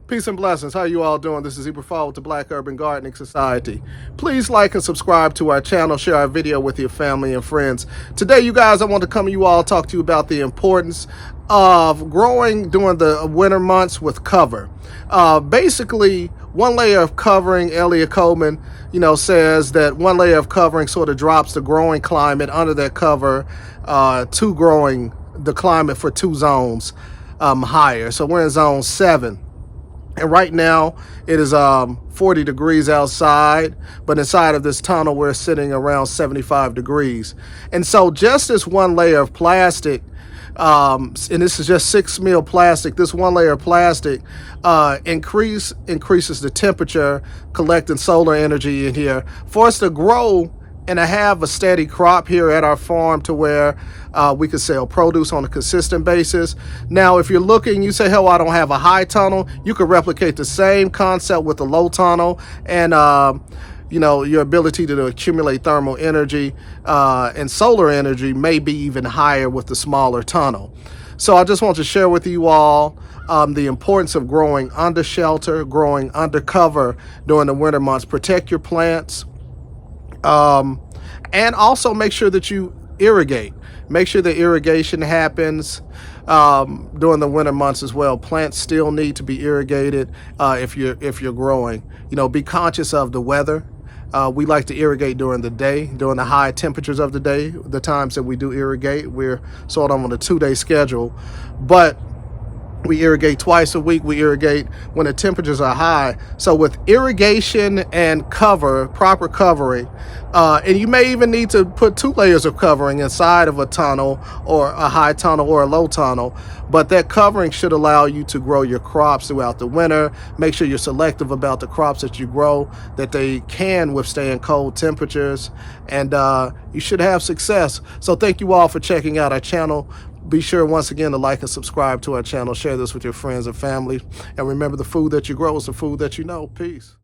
Peace and blessings. How you all doing? This is Eber Fall with the Black Urban Gardening Society. Please like and subscribe to our channel. Share our video with your family and friends. Today, you guys, I want to come to you all talk to you about the importance of growing during the winter months with cover. Basically, one layer of covering, Elliot Coleman, says that one layer of covering sort of drops the growing climate under that cover to growing the climate for two zones higher. So we're in zone 7. And right now it is 40 degrees outside, but inside of this tunnel we're sitting around 75 degrees. And so just this one layer of plastic, and this is just 6 mil plastic, this one layer of plastic increases the temperature, collecting solar energy in here for us to grow and to have a steady crop here at our farm to where we can sell produce on a consistent basis. Now, if you're looking, you say, hell, I don't have a high tunnel. You could replicate the same concept with a low tunnel and, your ability to accumulate thermal energy and solar energy may be even higher with the smaller tunnel. So I just want to share with you all the importance of growing under shelter, growing under cover during the winter months. Protect your plants. And also make sure that you irrigate. Make sure that irrigation happens during the winter months as well. Plants still need to be irrigated if you're growing. Be conscious of the weather. We like to irrigate during the day, during the high temperatures of the day. The times that we do irrigate, we're sort of on a 2-day schedule, but we irrigate twice a week. We irrigate when the temperatures are high. So with irrigation and cover, proper covering, and you may even need to put 2 layers of covering inside of a tunnel or a high tunnel or a low tunnel. But that covering should allow you to grow your crops throughout the winter. Make sure you're selective about the crops that you grow, that they can withstand cold temperatures, and you should have success. So thank you all for checking out our channel. Be sure once again to like and subscribe to our channel. Share this with your friends and family. And remember, the food that you grow is the food that you know. Peace.